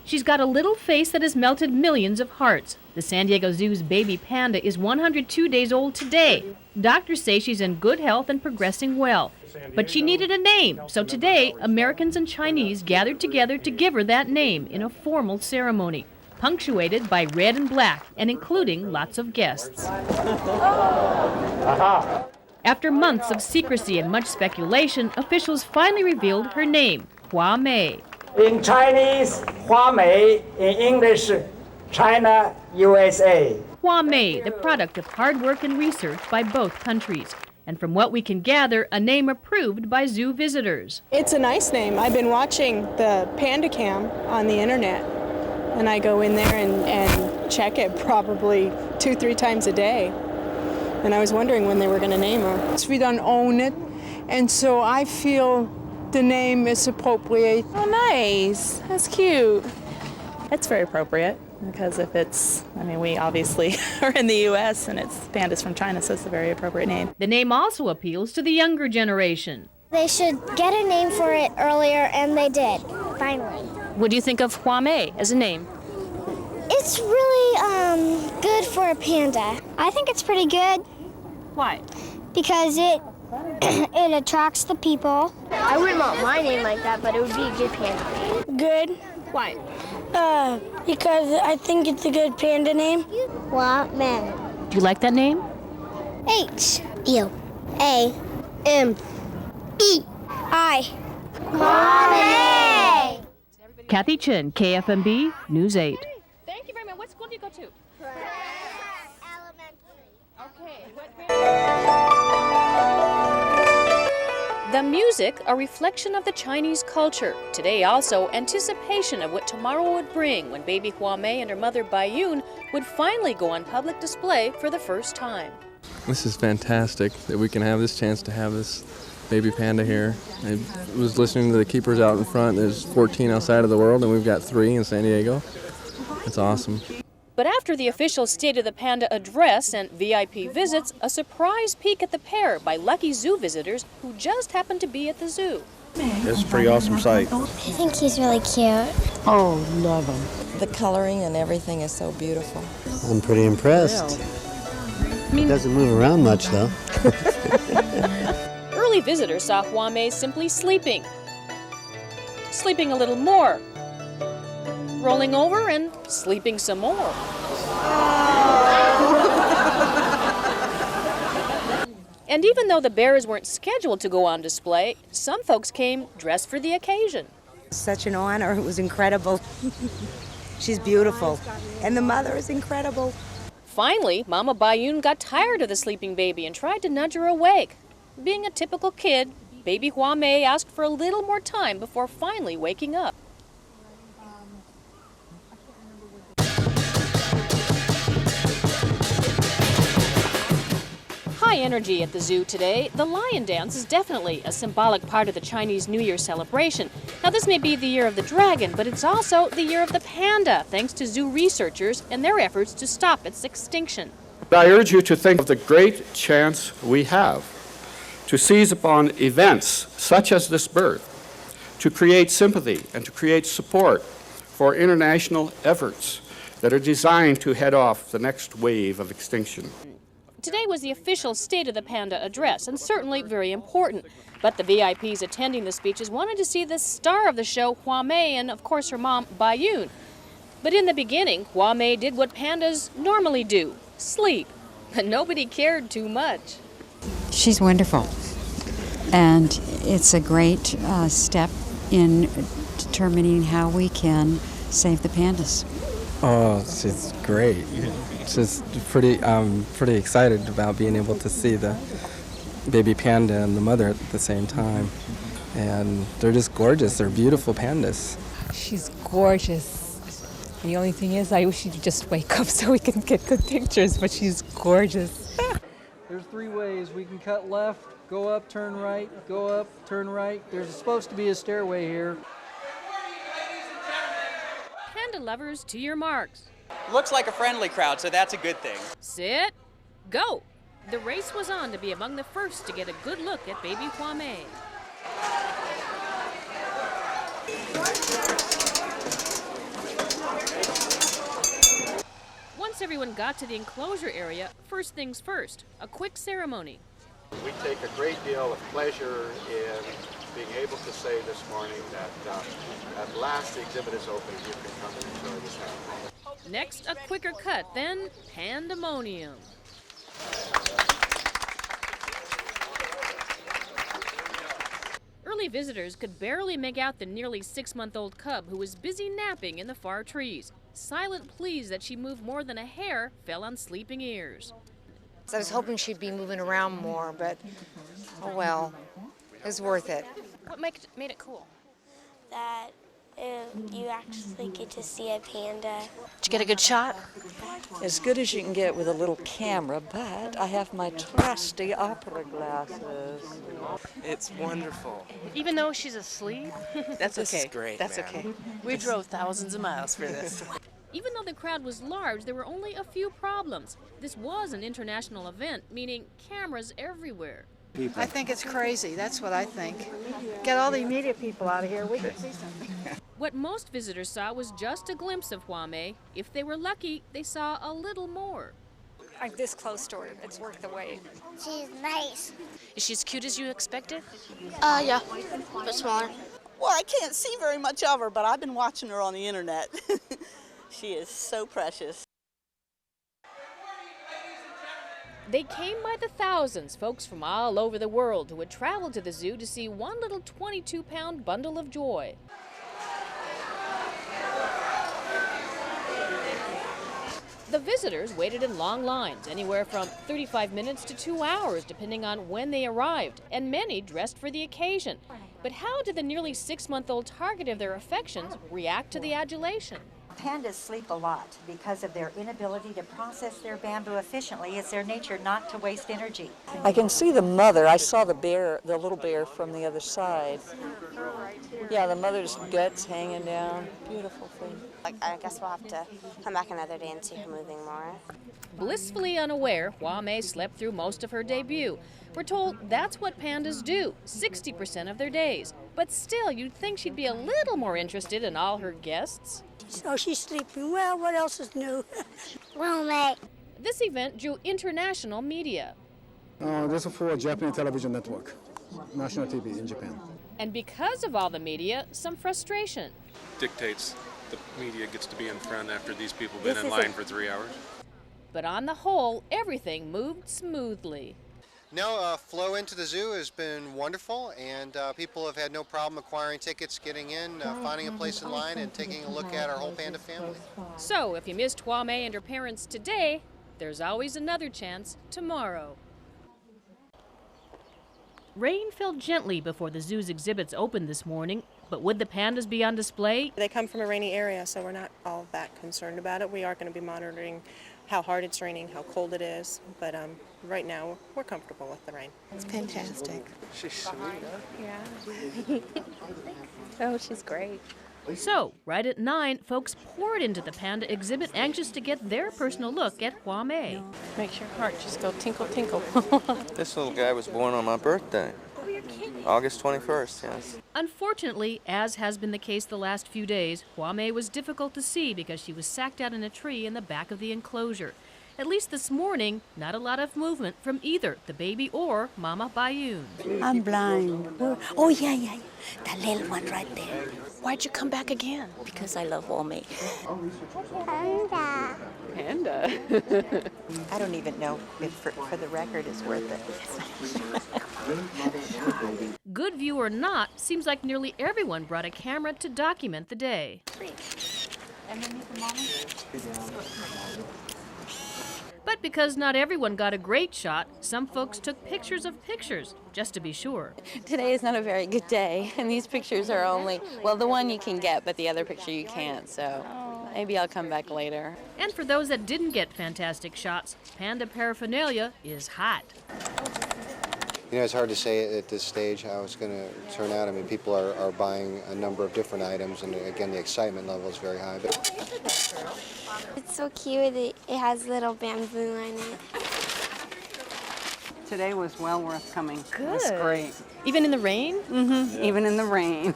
She's got a little face that has melted millions of hearts. The San Diego Zoo's baby panda is 102 days old today. Doctors say she's in good health and progressing well. But she needed a name, so today Americans and Chinese gathered together to give her that name in a formal ceremony, punctuated by red and black and including lots of guests. After months of secrecy and much speculation, officials finally revealed her name, Hua Mei. In Chinese, Hua Mei. In English, China, USA. Hua Mei, the product of hard work and research by both countries. And from what we can gather, a name approved by zoo visitors. It's a nice name. I've been watching the Panda Cam on the internet, and I go in there and check it probably 2-3 times a day. And I was wondering when they were going to name her. We don't own it, and so I feel the name is appropriate. Oh, nice. That's cute. It's very appropriate because if it's, we obviously are in the U.S. and it's pandas from China, so it's a very appropriate name. The name also appeals to the younger generation. They should get a name for it earlier, and they did, finally. What do you think of Hua Mei as a name? It's really good for a panda. I think it's pretty good. Why? Because it attracts the people. I wouldn't want my name like that, but it would be a good panda name. Good. Why? Because I think it's a good panda name. Hua Mei. Do you like that name? H-U-A-M-E-I. Hua Mei. Kathy Chin, KFMB, News 8. Thank you very much. What school do you go to? The music, a reflection of the Chinese culture. Today also, anticipation of what tomorrow would bring when baby Hua Mei and her mother Bai Yun would finally go on public display for the first time. This is fantastic that we can have this chance to have this baby panda here. I was listening to the keepers out in front. There's 14 outside of the world, and we've got 3 in San Diego. It's awesome. But after the official State of the Panda address and VIP visits, a surprise peek at the pair by lucky zoo visitors who just happened to be at the zoo. It's a pretty awesome sight. I think he's really cute. Oh, love him. The coloring and everything is so beautiful. I'm pretty impressed. He doesn't move around much, though. Early visitors saw Hua Mei simply sleeping. Sleeping a little more. Rolling over and sleeping some more. And even though the bears weren't scheduled to go on display, some folks came dressed for the occasion. Such an honor. It was incredible. She's beautiful. And the mother is incredible. Finally, Mama Bai Yun got tired of the sleeping baby and tried to nudge her awake. Being a typical kid, baby Hua Mei asked for a little more time before finally waking up. High energy at the zoo today. The lion dance is definitely a symbolic part of the Chinese New Year celebration. Now, this may be the year of the dragon, but it's also the year of the panda, thanks to zoo researchers and their efforts to stop its extinction. I urge you to think of the great chance we have to seize upon events such as this birth, to create sympathy and to create support for international efforts that are designed to head off the next wave of extinction. Today was the official State of the Panda address, and certainly very important. But the VIPs attending the speeches wanted to see the star of the show, Hua Mei, and of course her mom, Bai Yun. But in the beginning, Hua Mei did what pandas normally do, sleep. But nobody cared too much. She's wonderful, and it's a great step in determining how we can save the pandas. Oh, she's great. Just pretty excited about being able to see the baby panda and the mother at the same time. And they're just gorgeous. They're beautiful pandas. She's gorgeous. The only thing is I wish she'd just wake up so we can get good pictures, but she's gorgeous. There's 3 ways. We can cut left, go up, turn right, go up, turn right. There's supposed to be a stairway here. Panda lovers, to your marks. Looks like a friendly crowd, so that's a good thing. Sit, go. The race was on to be among the first to get a good look at baby Hua Mei. everyone got to the enclosure area, first things first, a quick ceremony. We take a great deal of pleasure in being able to say this morning that at last the exhibit is open and you can come and enjoy this animal. Next, a quicker cut, then pandemonium. Early visitors could barely make out the nearly 6-month-old cub who was busy napping in the far trees. Silent pleas that she move more than a hair fell on sleeping ears. I was hoping she'd be moving around more, but oh well, it was worth it. What made it cool? That you actually get to see a panda. Did you get a good shot? As good as you can get with a little camera, but I have my trusty opera glasses. It's wonderful. Even though she's asleep? That's this okay. Is great, That's man. okay. We drove thousands of miles for this. Even though the crowd was large, there were only a few problems. This was an international event, meaning cameras everywhere. I think it's crazy. That's what I think. Get all the media people out of here. We can see something. What most visitors saw was just a glimpse of Hua Mei. If they were lucky, they saw a little more. I'm this close to her. It's worth the wait. She's nice. Is she as cute as you expected? Yeah, but smaller. Well, I can't see very much of her, but I've been watching her on the internet. She is so precious. They came by the thousands, folks from all over the world who would travel to the zoo to see one little 22-pound bundle of joy. The visitors waited in long lines, anywhere from 35 minutes to 2 hours, depending on when they arrived, and many dressed for the occasion. But how did the nearly 6-month-old target of their affections react to the adulation? Pandas sleep a lot because of their inability to process their bamboo efficiently. It's their nature not to waste energy. I can see the mother. I saw the bear, the little bear from the other side. Yeah, the mother's guts hanging down. Beautiful thing. I guess we'll have to come back another day and see her moving more. Blissfully unaware, Hua Mei slept through most of her debut. We're told that's what pandas do 60% of their days. But still, you'd think she'd be a little more interested in all her guests. So she's sleeping. Well, what else is new? Hua Mei. This event drew international media. This is for Japanese television network, national TV in Japan. And because of all the media, some frustration. Dictates the media gets to be in front after these people have been in line for 3 hours. But on the whole, everything moved smoothly. No, flow into the zoo has been wonderful, and people have had no problem acquiring tickets, getting in, finding a place in line, and taking a look at our whole panda family. So, if you missed Hua Mei and her parents today, there's always another chance tomorrow. Rain fell gently before the zoo's exhibits opened this morning, but would the pandas be on display? They come from a rainy area, so we're not all that concerned about it. We are going to be monitoring how hard it's raining, how cold it is, but right now we're comfortable with the rain. It's fantastic. She's sweet, huh? Yeah. Oh, she's great. So, right at 9, folks poured into the panda exhibit, anxious to get their personal look at Hua Mei. Makes your heart just go tinkle, tinkle. This little guy was born on my birthday. August 21st, yes. Unfortunately, as has been the case the last few days, Hua Mei was difficult to see because she was sacked out in a tree in the back of the enclosure. At least this morning, not a lot of movement from either the baby or Mama Bai Yun. I'm blind. Oh, yeah. That little one right there. Why'd you come back again? Because I love Hua Mei. Panda. Panda. I don't even know if for the record it's worth it. Good view or not, seems like nearly everyone brought a camera to document the day. But because not everyone got a great shot, some folks took pictures of pictures, just to be sure. Today is not a very good day, and these pictures are only, well, the one you can get, but the other picture you can't, so maybe I'll come back later. And for those that didn't get fantastic shots, panda paraphernalia is hot. You know, it's hard to say at this stage how it's going to turn out. I mean, people are buying a number of different items, and again, the excitement level is very high. But It's so cute. It has little bamboo on it. Today was well worth coming. Good. It was great. Even in the rain? Mm-hmm. Even in the rain.